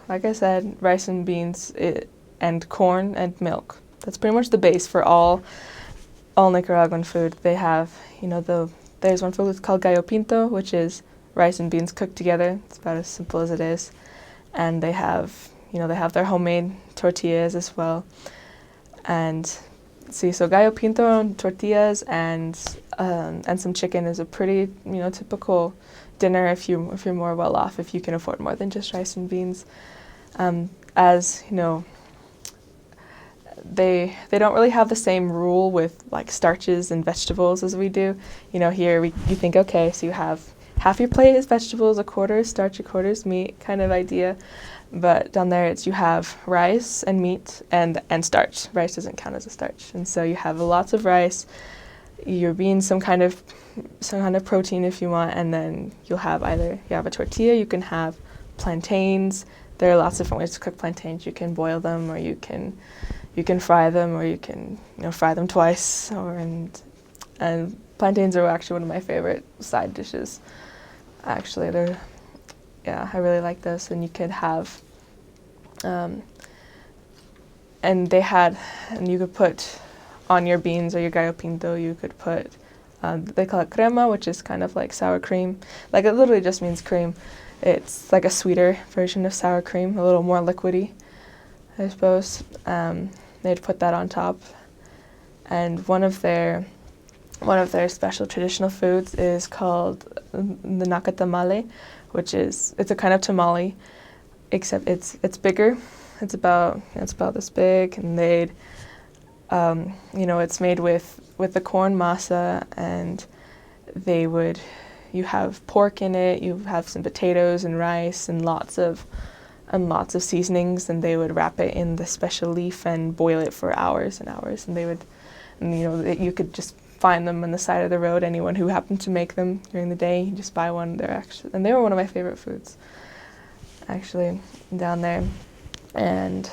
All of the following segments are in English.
like I said, rice and beans and corn and milk. That's pretty much the base for all Nicaraguan food. They have, there's one food called gallo pinto, which is rice and beans cooked together. It's about as simple as it is. And they have, they have their homemade tortillas as well. And so gallo pinto and tortillas and some chicken is a pretty, typical dinner if you're more well off, if you can afford more than just rice and beans. As you know, they don't really have the same rule with like starches and vegetables as we do. Here you think, okay, so you have half your plate is vegetables, a quarter is starch, a quarter is meat kind of idea. But down there you have rice and meat and starch. Rice doesn't count as a starch. And so you have lots of rice, your beans, some kind of protein if you want, and then you have a tortilla, you can have plantains. There are lots of different ways to cook plantains. You can boil them, or you can fry them, or you can fry them twice. And plantains are actually one of my favorite side dishes. Actually, I really like those. And you could have, and you could put on your beans or your gallo pinto, you could put, they call it crema, which is kind of like sour cream. Like, it literally just means cream. It's like a sweeter version of sour cream, a little more liquidy, I suppose. They'd put that on top. And one of their special traditional foods is called the Naca Tamale, which is, it's a kind of tamale, except it's bigger. It's about this big, and they'd, it's made with the corn masa, and you have pork in it, you have some potatoes and rice and lots of seasonings, and they would wrap it in the special leaf and boil it for hours and hours, and you could just find them on the side of the road. Anyone who happened to make them during the day, you just buy one. They were one of my favorite foods, actually, down there. And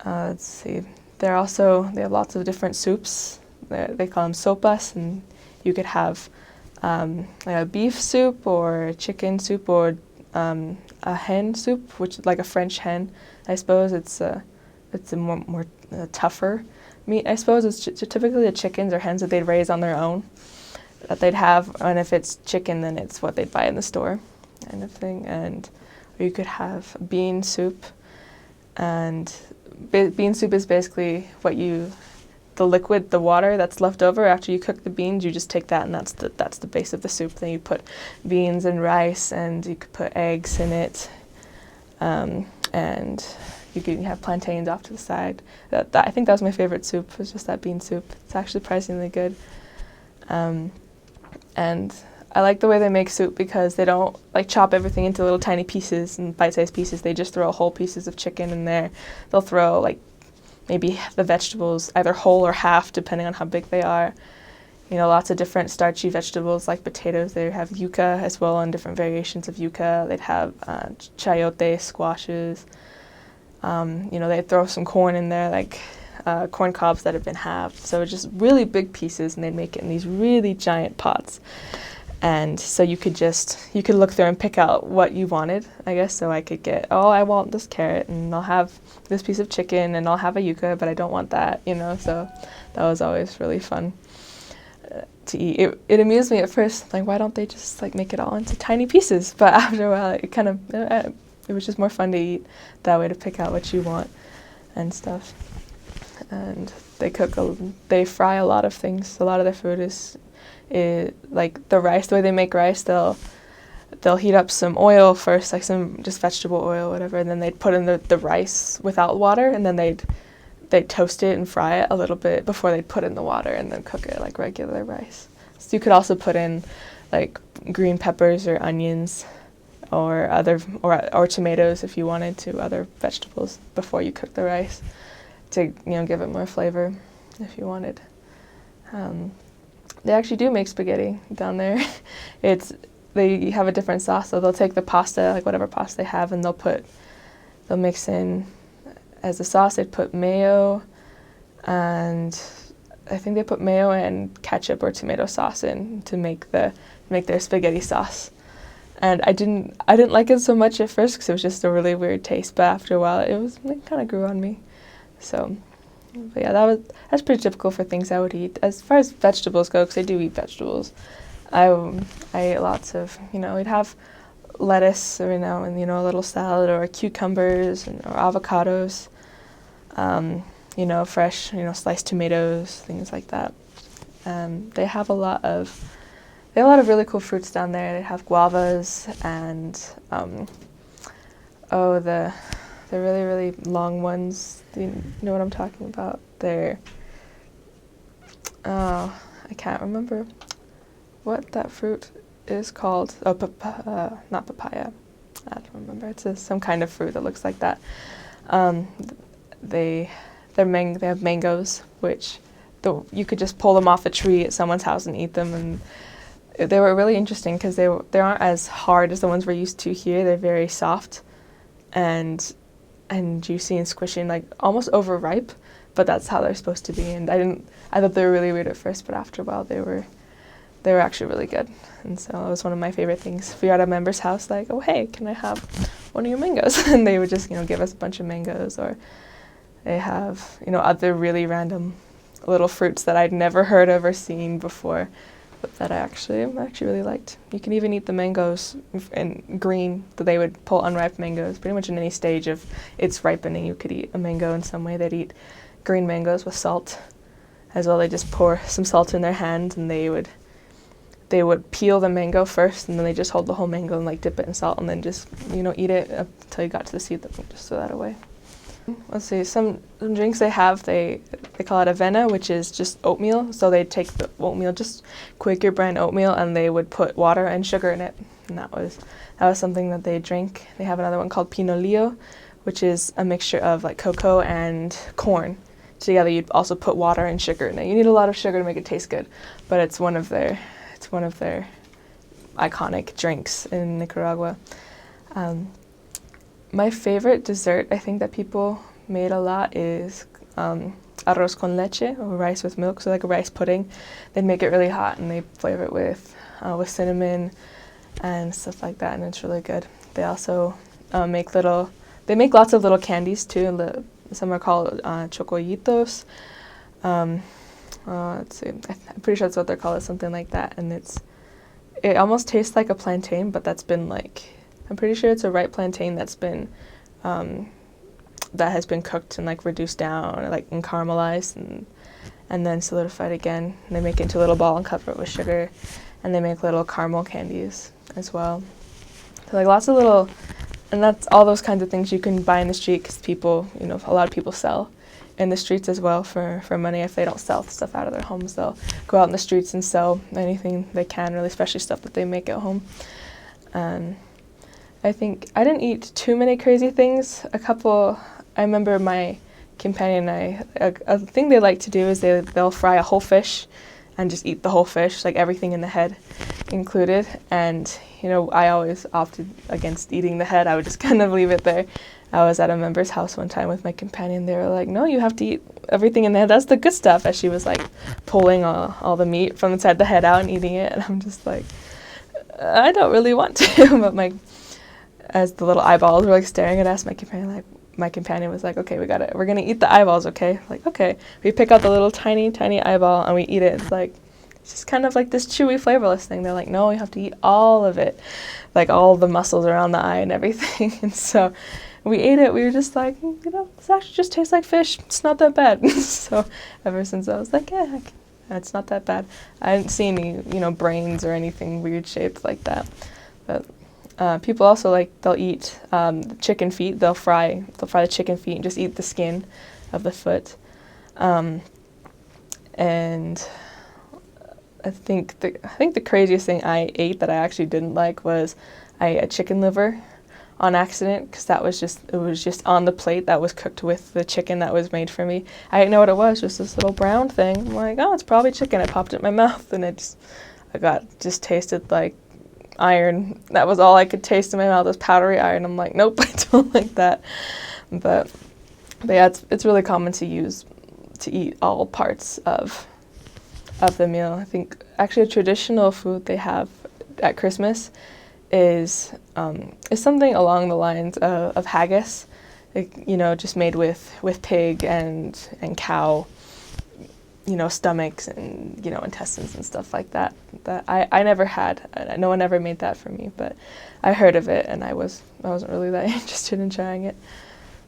let's see, they have lots of different soups. They call them sopas, and you could have like a beef soup or a chicken soup or a hen soup, which is like a French hen, I suppose. It's a more tougher meat, I suppose. It's typically the chickens or hens that they'd raise on their own that they'd have, and if it's chicken, then it's what they'd buy in the store, kind of thing. Or you could have bean soup, and bean soup is basically the liquid, the water that's left over after you cook the beans. You just take that, and that's the base of the soup. Then you put beans and rice, and you could put eggs in it, and you can have plantains off to the side. I think that was my favorite soup, was just that bean soup. It's actually surprisingly good. And I like the way they make soup because they don't like chop everything into little tiny pieces and bite-sized pieces. They just throw whole pieces of chicken in there. They'll throw like maybe the vegetables either whole or half, depending on how big they are. Lots of different starchy vegetables like potatoes. They have yuca as well, and different variations of yuca. They'd have chayote, squashes. They throw some corn in there, like corn cobs that have been halved. So it's just really big pieces, and they'd make it in these really giant pots. And so you could look through and pick out what you wanted, I guess. So I could get, I want this carrot, and I'll have this piece of chicken, and I'll have a yuca, but I don't want that, So that was always really fun to eat. It amused me at first, like, why don't they just like make it all into tiny pieces? But after a while, it was just more fun to eat that way, to pick out what you want and stuff. And they fry a lot of things. A lot of their food is like the rice. The way they make rice, they'll heat up some oil first, like some just vegetable oil, whatever, and then they'd put in the rice without water, and then they'd toast it and fry it a little bit before they'd put in the water, and then cook it like regular rice. So you could also put in like green peppers or onions, or tomatoes if you wanted to, other vegetables before you cook the rice to give it more flavor if you wanted. They actually do make spaghetti down there. They have a different sauce, so they'll take the pasta, like whatever pasta they have, and they'll mix in as a sauce. They'd put mayo, and I think they put mayo and ketchup or tomato sauce in to make their spaghetti sauce. And I didn't like it so much at first because it was just a really weird taste, but after a while it kind of grew on me. So, but yeah, that's pretty typical for things I would eat. As far as vegetables go, because I do eat vegetables, I ate lots of, we'd have lettuce every now and, a little salad, or cucumbers or avocados, fresh, sliced tomatoes, things like that. They have a lot of really cool fruits down there. They have guavas and the really, really long ones. Do you know what I'm talking about? I can't remember what that fruit is called. Oh, not papaya. I don't remember. It's some kind of fruit that looks like that. They have mangoes, which you could just pull them off a tree at someone's house and eat them, and they were really interesting because they aren't as hard as the ones we're used to here. They're very soft and juicy and squishy and like almost overripe, but that's how they're supposed to be. And I thought they were really weird at first, but after a while they were actually really good. And so it was one of my favorite things. If you're at a member's house, like, oh hey, can I have one of your mangoes? And they would just give us a bunch of mangoes. Or they have other really random little fruits that I'd never heard of or seen before, but that I actually really liked. You can even eat the mangoes in green, that they would pull unripe mangoes. Pretty much in any stage of its ripening, you could eat a mango in some way. They'd eat green mangoes with salt as well. They just pour some salt in their hand, and they would peel the mango first, and then they just hold the whole mango and like dip it in salt, and then just eat it until you got to the seed. Then just throw that away. Let's see, some drinks they have, they call it avena, which is just oatmeal. So they take the oatmeal, just Quaker brand oatmeal, and they would put water and sugar in it. And that was something that they drink. They have another one called pinolillo, which is a mixture of like cocoa and corn. Together you'd also put water and sugar in it. You need a lot of sugar to make it taste good, but it's one of their iconic drinks in Nicaragua. My favorite dessert, I think, that people made a lot is Arroz Con Leche, or rice with milk, so like a rice pudding. They'd make it really hot, and they flavor it with cinnamon and stuff like that, and it's really good. They also make lots of little candies too, and some are called chocollitos. Let's see, I'm pretty sure that's what they're called, something like that, and it almost tastes like a plantain, but that's been I'm pretty sure it's a ripe plantain that's been that has been cooked and like reduced down, or, like, and caramelized and then solidified again. And they make it into a little ball and cover it with sugar, and they make little caramel candies as well. So like lots of little, and that's all those kinds of things you can buy in the street, because people, a lot of people sell in the streets as well for money. If they don't sell stuff out of their homes, they'll go out in the streets and sell anything they can, really, especially stuff that they make at home. I think I didn't eat too many crazy things. I remember my companion and I, a thing they like to do is they'll fry a whole fish and just eat the whole fish, like everything in the head included. And, I always opted against eating the head. I would just kind of leave it there. I was at a member's house one time with my companion. They were like, no, you have to eat everything in the head. That's the good stuff. As she was like pulling all the meat from inside the head out and eating it. And I'm just like, I don't really want to. But as the little eyeballs were like staring at us, my companion was like, okay, we're gonna eat the eyeballs, okay? Like, okay. We pick out the little tiny, tiny eyeball and we eat it. It's just kind of like this chewy, flavorless thing. They're like, no, you have to eat all of it, like all the muscles around the eye and everything. And so we ate it. We were just like, this actually just tastes like fish. It's not that bad. So ever since I was like, yeah, it's not that bad. I didn't see any, brains or anything weird shaped like that. But people also they'll eat the chicken feet. They'll fry the chicken feet and just eat the skin of the foot. And I think the craziest thing I ate that I actually didn't like was I ate a chicken liver on accident, because it was just on the plate that was cooked with the chicken that was made for me. I didn't know what it was, just this little brown thing. I'm like, oh, it's probably chicken. I popped it in my mouth, and I just tasted like iron. That was all I could taste in my mouth, was powdery iron. I'm like, nope, I don't like that. But yeah, it's really common to eat all parts of the meal. I think actually a traditional food they have at Christmas is something along the lines of haggis, like, just made with pig and cow, stomachs and, intestines and stuff like that. That I never had. No one ever made that for me, but I heard of it and I wasn't really that interested in trying it.